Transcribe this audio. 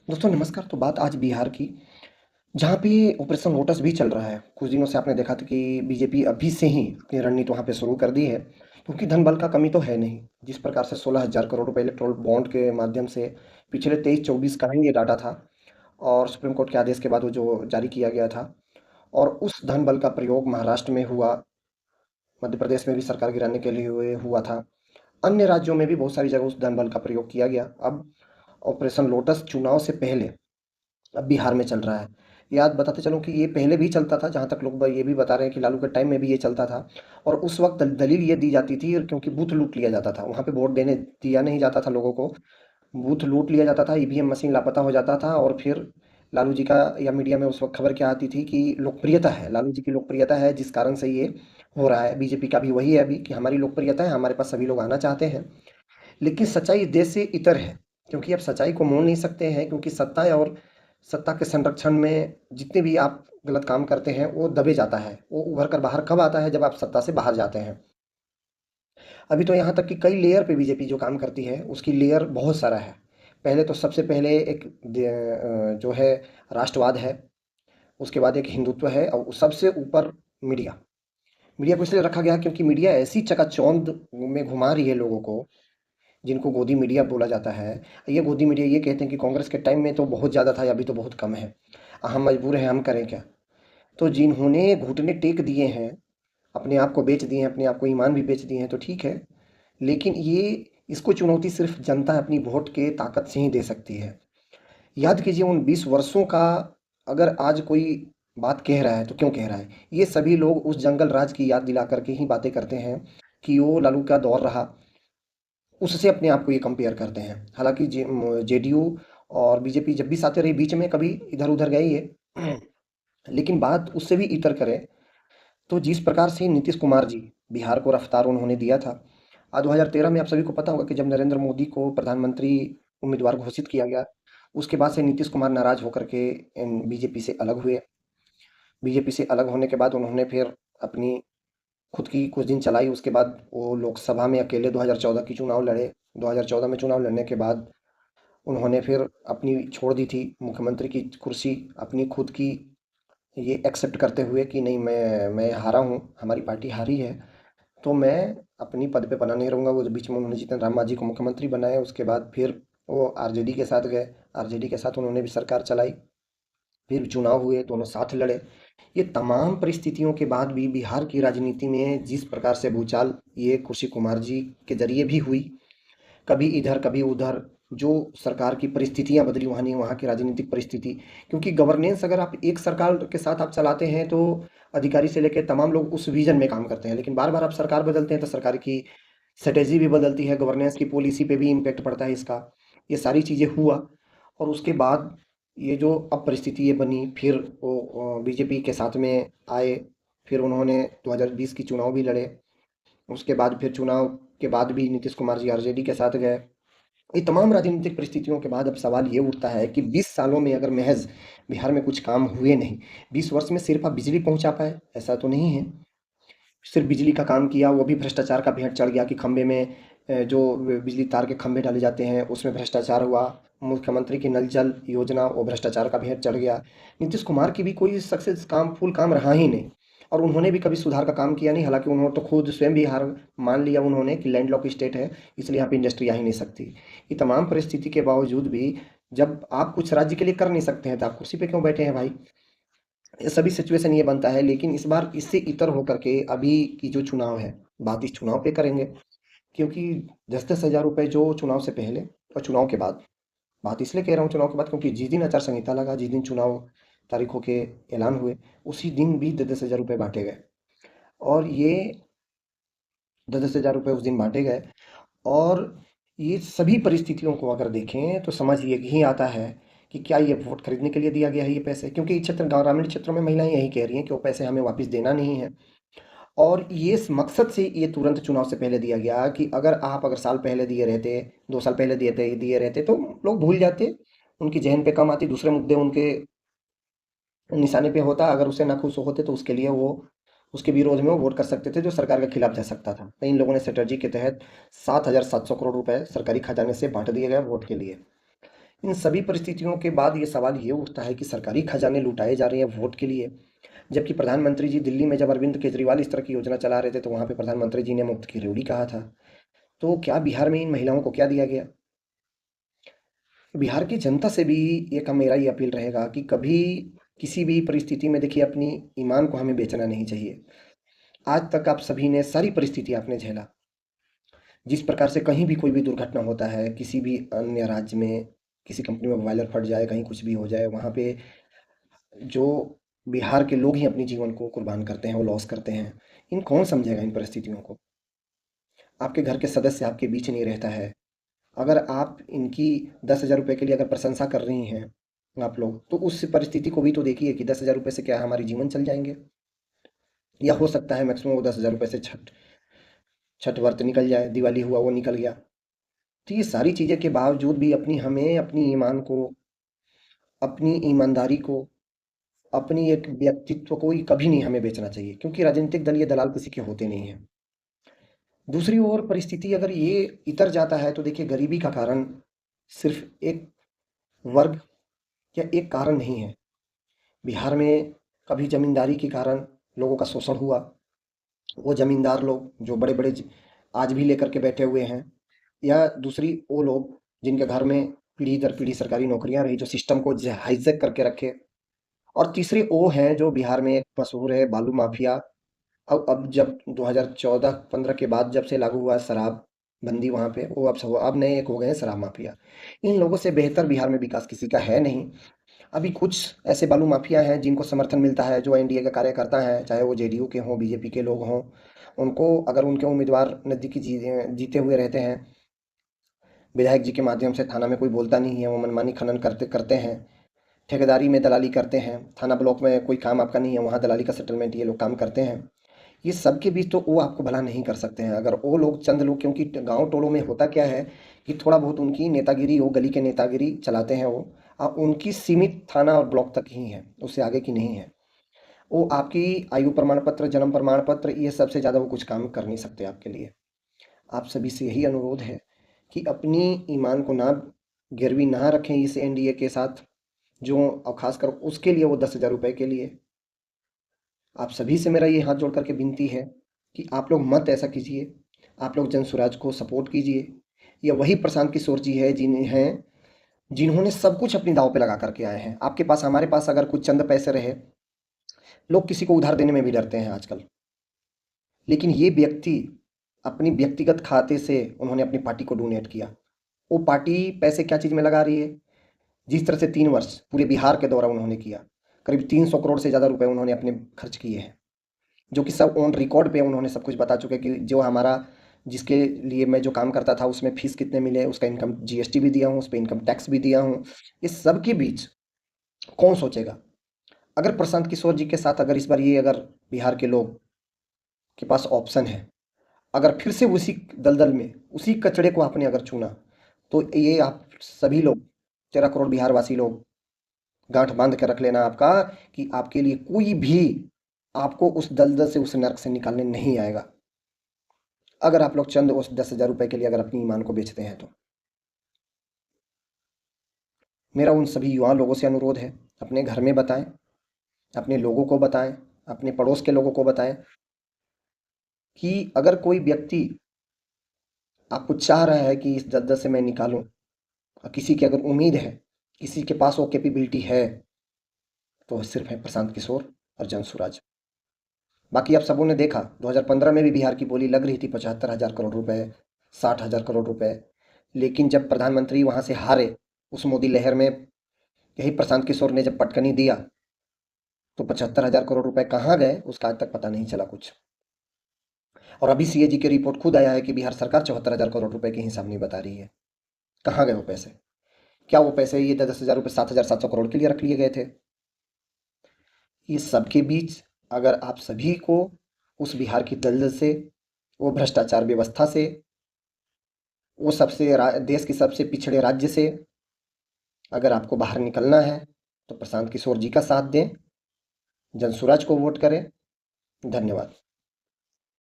दोस्तों नमस्कार। तो बात आज बिहार की, जहाँ पे ऑपरेशन लोटस भी चल रहा है। कुछ दिनों से आपने देखा था कि बीजेपी अभी से ही अपनी रणनीति वहाँ पे शुरू कर दी है, क्योंकि धन बल का कमी तो है नहीं। जिस प्रकार से 16,000 करोड़ रुपए इलेक्ट्रोल बॉन्ड के माध्यम से पिछले 23-24 का ही ये डाटा था, और सुप्रीम कोर्ट के आदेश के बाद वो जो जारी किया गया था, और उस धन बल का प्रयोग महाराष्ट्र में हुआ, मध्य प्रदेश में भी सरकार गिराने के लिए हुआ था। अन्य राज्यों में भी बहुत सारी जगह उस धन बल का प्रयोग किया गया। अब ऑपरेशन लोटस चुनाव से पहले अब बिहार में चल रहा है। याद बताते चलूँ कि ये पहले भी चलता था, जहाँ तक लोग ये भी बता रहे हैं कि लालू के टाइम में भी ये चलता था। और उस वक्त दलील ये दी जाती थी, क्योंकि बूथ लूट लिया जाता था, वहाँ पे वोट देने दिया नहीं जाता था लोगों को। बूथ लूट लिया जाता था, ईवीएम मशीन लापता हो जाता था, और फिर लालू जी का, या मीडिया में उस वक्त खबर क्या आती थी कि लोकप्रियता है, लालू जी की लोकप्रियता है जिस कारण से ये हो रहा है। बीजेपी का भी वही है अभी, कि हमारी लोकप्रियता है, हमारे पास सभी लोग आना चाहते हैं। लेकिन सच्चाई इस देश से इतर है, क्योंकि आप सच्चाई को मोड़ नहीं सकते हैं, क्योंकि सत्ता है, और सत्ता के संरक्षण में जितने भी आप गलत काम करते हैं वो दबे जाता है। वो उभर कर बाहर कब आता है? जब आप सत्ता से बाहर जाते हैं। अभी तो यहाँ तक कि कई लेयर पे बीजेपी जो काम करती है उसकी लेयर बहुत सारा है। पहले तो सबसे पहले एक जो है राष्ट्रवाद है, उसके बाद एक हिंदुत्व है, और सबसे ऊपर मीडिया। मीडिया को इसलिए रखा गया है क्योंकि मीडिया ऐसी चकाचौंध में घुमा रही है लोगों को, जिनको गोदी मीडिया बोला जाता है। ये गोदी मीडिया ये कहते हैं कि कांग्रेस के टाइम में तो बहुत ज़्यादा था, अभी तो बहुत कम है, हम मजबूर हैं, हम करें क्या। तो जिन्होंने घुटने टेक दिए हैं, अपने आप को बेच दिए हैं, अपने आप को ईमान भी बेच दिए हैं, तो ठीक है। लेकिन ये, इसको चुनौती सिर्फ जनता अपनी वोट के ताकत से ही दे सकती है। याद कीजिए उन 20 वर्षों का, अगर आज कोई बात कह रहा है तो क्यों कह रहा है? ये सभी लोग उस जंगल राज की याद दिला करके ही बातें करते हैं, कि वो लालू का दौर रहा, उससे अपने आप को ये कंपेयर करते हैं। हालांकि जेडीयू और बीजेपी जब भी साथे रही, बीच में कभी इधर उधर गई है, लेकिन बात उससे भी इतर करें तो जिस प्रकार से नीतीश कुमार जी बिहार को रफ्तार उन्होंने दिया था। आज 2013 में आप सभी को पता होगा कि जब नरेंद्र मोदी को प्रधानमंत्री उम्मीदवार घोषित किया गया, उसके बाद से नीतीश कुमार नाराज होकर के बीजेपी से अलग हुए। बीजेपी से अलग होने के बाद उन्होंने फिर अपनी खुद की कुछ दिन चलाई, उसके बाद वो लोकसभा में अकेले 2014 की चुनाव लड़े। 2014 में चुनाव लड़ने के बाद उन्होंने फिर अपनी छोड़ दी थी मुख्यमंत्री की कुर्सी, अपनी खुद की, ये एक्सेप्ट करते हुए कि नहीं, मैं हारा हूँ, हमारी पार्टी हारी है, तो मैं अपनी पद पे बना नहीं रहूँगा। वो बीच में उन्होंने जीतन राम मांझी को मुख्यमंत्री बनाया, उसके बाद फिर वो आरजेडी के साथ गए। आरजेडी के साथ उन्होंने भी सरकार चलाई, फिर चुनाव हुए, दोनों साथ लड़े। ये तमाम परिस्थितियों के बाद भी बिहार की राजनीति में जिस प्रकार से भूचाल ये खुशी कुमार जी के जरिए भी हुई, कभी इधर कभी उधर, जो सरकार की परिस्थितियां बदली, वहाँ नहीं, वहाँ की राजनीतिक परिस्थिति। क्योंकि गवर्नेंस अगर आप एक सरकार के साथ आप चलाते हैं तो अधिकारी से लेकर तमाम लोग उस विजन में काम करते हैं, लेकिन बार बार आप सरकार बदलते हैं तो सरकार की स्ट्रेटेजी भी बदलती है, गवर्नेंस की पॉलिसी पे भी इम्पेक्ट पड़ता है इसका। ये सारी चीज़ें हुआ, और उसके बाद ये जो अब परिस्थिति ये बनी, फिर वो बीजेपी के साथ में आए। फिर उन्होंने 2020 की चुनाव भी लड़े, उसके बाद फिर चुनाव के बाद भी नीतीश कुमार जी आरजेडी के साथ गए। ये तमाम राजनीतिक परिस्थितियों के बाद अब सवाल ये उठता है कि 20 सालों में अगर महज बिहार में कुछ काम हुए नहीं, 20 वर्ष में सिर्फ आप बिजली पहुंचा पाए, ऐसा तो नहीं है। सिर्फ बिजली का काम किया, वो भी भ्रष्टाचार का भेंट चढ़ गया, कि खंबे में जो बिजली तार के खंबे डाले जाते हैं उसमें भ्रष्टाचार हुआ। मुख्यमंत्री की नल जल योजना, वो भ्रष्टाचार का भेंट चढ़ गया। नीतीश कुमार की भी कोई सक्सेस काम, फुल काम रहा ही नहीं, और उन्होंने भी कभी सुधार का काम किया नहीं। हालांकि उन्होंने तो खुद स्वयं भी हार मान लिया उन्होंने, कि लैंड लॉक स्टेट है, इसलिए यहाँ पे इंडस्ट्री आ ही नहीं सकती। ये तमाम परिस्थिति के बावजूद भी जब आप कुछ राज्य के लिए कर नहीं सकते हैं तो आप कुर्सी पे क्यों बैठे हैं भाई? ये सभी सिचुएशन ये बनता है। लेकिन इस बार इससे इतर होकर के अभी की जो चुनाव है, बात इस चुनाव पे करेंगे, क्योंकि 10-10 हज़ार रुपए जो चुनाव से पहले और चुनाव के बाद, बात इसलिए कह रहा हूँ चुनाव के बाद, क्योंकि जिस दिन आचार संहिता लगा, जिस दिन चुनाव तारीखों के ऐलान हुए, उसी दिन भी 10-10 हज़ार रुपये बांटे गए। और ये 10-10 हज़ार रुपये उस दिन बांटे गए, और ये सभी परिस्थितियों को अगर देखें तो समझ यही आता है कि क्या ये वोट खरीदने के लिए दिया गया है ये पैसे? क्योंकि इस क्षेत्र, ग्रामीण क्षेत्रों में महिलाएं यही कह रही हैं कि वो पैसे हमें वापस देना नहीं है। और ये इस मकसद से ये तुरंत चुनाव से पहले दिया गया कि अगर साल पहले दिए रहते, 2 साल पहले दिए रहते तो लोग भूल जाते, उनकी जहन पे कम आती, दूसरे मुद्दे उनके निशाने पे होता, अगर उससे नाखुश होते तो उसके लिए वो, उसके विरोध में वो वोट कर सकते थे, जो सरकार के खिलाफ जा सकता था। तो इन लोगों ने स्ट्रेटजी के तहत 7,700 करोड़ रुपए सरकारी खजाने से बांट दिए गए वोट के लिए। इन सभी परिस्थितियों के बाद ये सवाल ये उठता है कि सरकारी खजाने लुटाए जा रहे हैं वोट के लिए, जबकि प्रधानमंत्री जी दिल्ली में जब अरविंद केजरीवाल इस तरह की योजना चला रहे थे तो वहाँ पे प्रधानमंत्री जी ने मुफ्त की रेवड़ी कहा था। तो क्या बिहार में इन महिलाओं को क्या दिया गया? बिहार की जनता से भी एक मेरा ये अपील रहेगा कि कभी किसी भी परिस्थिति में देखिए अपनी ईमान को हमें बेचना नहीं चाहिए। आज तक आप सभी ने सारी परिस्थिति आपने झेला। जिस प्रकार से कहीं भी कोई भी दुर्घटना होता है, किसी भी अन्य राज्य में, किसी कंपनी में बॉयलर फट जाए, कहीं कुछ भी हो जाए, वहाँ पे जो बिहार के लोग ही अपने जीवन को कुर्बान करते हैं, वो लॉस करते हैं। इन कौन समझेगा इन परिस्थितियों को? आपके घर के सदस्य आपके बीच नहीं रहता है। अगर आप इनकी 10,000 रुपए के लिए अगर प्रशंसा कर रही हैं आप लोग, तो उस परिस्थिति को भी तो देखिए कि 10,000 रुपए से क्या हमारे जीवन चल जाएँगे? या हो सकता है मैक्सिमम वो 10,000 रुपए से छठ छठ व्रत निकल जाए, दिवाली हुआ वो निकल गया। तो ये सारी चीज़ें के बावजूद भी हमें अपनी ईमान को, अपनी ईमानदारी को, अपनी एक व्यक्तित्व को ही कभी नहीं हमें बेचना चाहिए, क्योंकि राजनीतिक दल ये दलाल किसी के होते नहीं हैं। दूसरी ओर परिस्थिति अगर ये इतर जाता है तो देखिए गरीबी का कारण सिर्फ एक वर्ग या एक कारण नहीं है। बिहार में कभी ज़मींदारी के कारण लोगों का शोषण हुआ। वो ज़मींदार लोग जो बड़े-बड़े आज भी लेकर के बैठे हुए हैं, या दूसरी वो लोग जिनके घर में पीढ़ी दर पीढ़ी सरकारी नौकरियां रही, जो सिस्टम को हाईजैक करके रखे। और तीसरे वो हैं जो बिहार में एक मशहूर है बालू माफिया। अब जब 2014-15 के बाद जब से लागू हुआ है शराब बंदी वहाँ पे, वो अब नए एक हो गए हैं शराब माफिया। इन लोगों से बेहतर बिहार में विकास किसी का है नहीं। अभी कुछ ऐसे बालू माफिया हैं जिनको समर्थन मिलता है, जो एनडीए का कार्यकर्ता हैं, चाहे वो जेडीयू के हों, बीजेपी के लोग हों। उनको अगर उनके उम्मीदवार नज़दीकी जीते हुए रहते हैं, विधायक जी के माध्यम से थाना में कोई बोलता नहीं है, वो मनमानी खनन करते करते हैं, ठेकेदारी में दलाली करते हैं, थाना ब्लॉक में कोई काम आपका नहीं है, वहाँ दलाली का सेटलमेंट ये लोग काम करते हैं। ये सब के बीच तो वो आपको भला नहीं कर सकते हैं। अगर वो लोग चंद लोग, क्योंकि गाँव टोलों में होता क्या है कि थोड़ा बहुत उनकी नेतागिरी, वो गली के नेतागिरी चलाते हैं वो, उनकी सीमित थाना और ब्लॉक तक ही है, उससे आगे की नहीं है। वो आपकी आयु प्रमाण पत्र, जन्म प्रमाण पत्र, ये सबसे ज़्यादा वो कुछ काम कर नहीं सकते आपके लिए। आप सभी से यही अनुरोध है कि अपनी ईमान को ना गिरवी ना रखें इस एनडीए के साथ, जो और खासकर उसके लिए, वो 10,000 रुपए के लिए। आप सभी से मेरा ये हाथ जोड़ करके विनती है कि आप लोग मत ऐसा कीजिए। आप लोग जनसुराज को सपोर्ट कीजिए। ये वही प्रशांत किशोर जी है जिन्होंने सब कुछ अपनी दांव पे लगा करके आए हैं। आपके पास, हमारे पास अगर कुछ चंद पैसे रहे, लोग किसी को उधार देने में भी डरते हैं आजकल, लेकिन ये व्यक्ति अपनी व्यक्तिगत खाते से उन्होंने अपनी पार्टी को डोनेट किया। वो पार्टी पैसे क्या चीज़ में लगा रही है? जिस तरह से 3 वर्ष पूरे बिहार के दौरा उन्होंने किया, करीब 300 करोड़ से ज़्यादा रुपए उन्होंने अपने खर्च किए हैं, जो कि सब ऑन रिकॉर्ड पे उन्होंने सब कुछ बता चुके कि जो हमारा, जिसके लिए मैं जो काम करता था उसमें फीस कितने मिले, उसका इनकम जीएसटी भी दिया हूँ, उस पर इनकम टैक्स भी दिया हूँ। इस सब के बीच कौन सोचेगा? अगर प्रशांत किशोर जी के साथ अगर इस बार ये, अगर बिहार के लोग के पास ऑप्शन है, अगर फिर से उसी दलदल में, उसी कचड़े को आपने अगर चुना, तो ये आप सभी लोग, 13 करोड़ बिहारवासी लोग, गांठ बांध के रख लेना आपका, कि आपके लिए कोई भी आपको उस दलदल से, उस नर्क से निकालने नहीं आएगा, अगर आप लोग चंद उस 10,000 रुपए के लिए अगर अपनी ईमान को बेचते हैं तो। मेरा उन सभी युवा लोगों से अनुरोध है, अपने घर में बताएं, अपने लोगों को बताएं, अपने पड़ोस के लोगों को बताएं कि अगर कोई व्यक्ति आपको चाह रहा है कि इस दलदल से मैं निकालूं, और किसी की अगर उम्मीद है, किसी के पास वो कैपेबिलिटी है, तो वो सिर्फ है प्रशांत किशोर और जनसुराज। बाकी आप सबों ने देखा 2015 में भी बिहार की बोली लग रही थी 75,000 करोड़ रुपए, 60,000 करोड़ रुपए, लेकिन जब प्रधानमंत्री वहां से हारे उस मोदी लहर में, यही प्रशांत किशोर ने जब पटकनी दिया, तो 75,000 करोड़ रुपए कहाँ गए उसका आज तक पता नहीं चला कुछ। और अभी सीएजी की रिपोर्ट खुद आया है कि बिहार सरकार 74,000 करोड़ रुपए के हिसाब नहीं बता रही है। कहाँ गए वो पैसे? क्या वो पैसे ये 10,000 रुपये 7,700 करोड़ के लिए रख लिए गए थे? इस सब के बीच अगर आप सभी को उस बिहार की दलदल से, वो भ्रष्टाचार व्यवस्था से, वो देश के सबसे पिछड़े राज्य से अगर आपको बाहर निकलना है, तो प्रशांत किशोर जी का साथ दें, जनसुराज को वोट करें। धन्यवाद।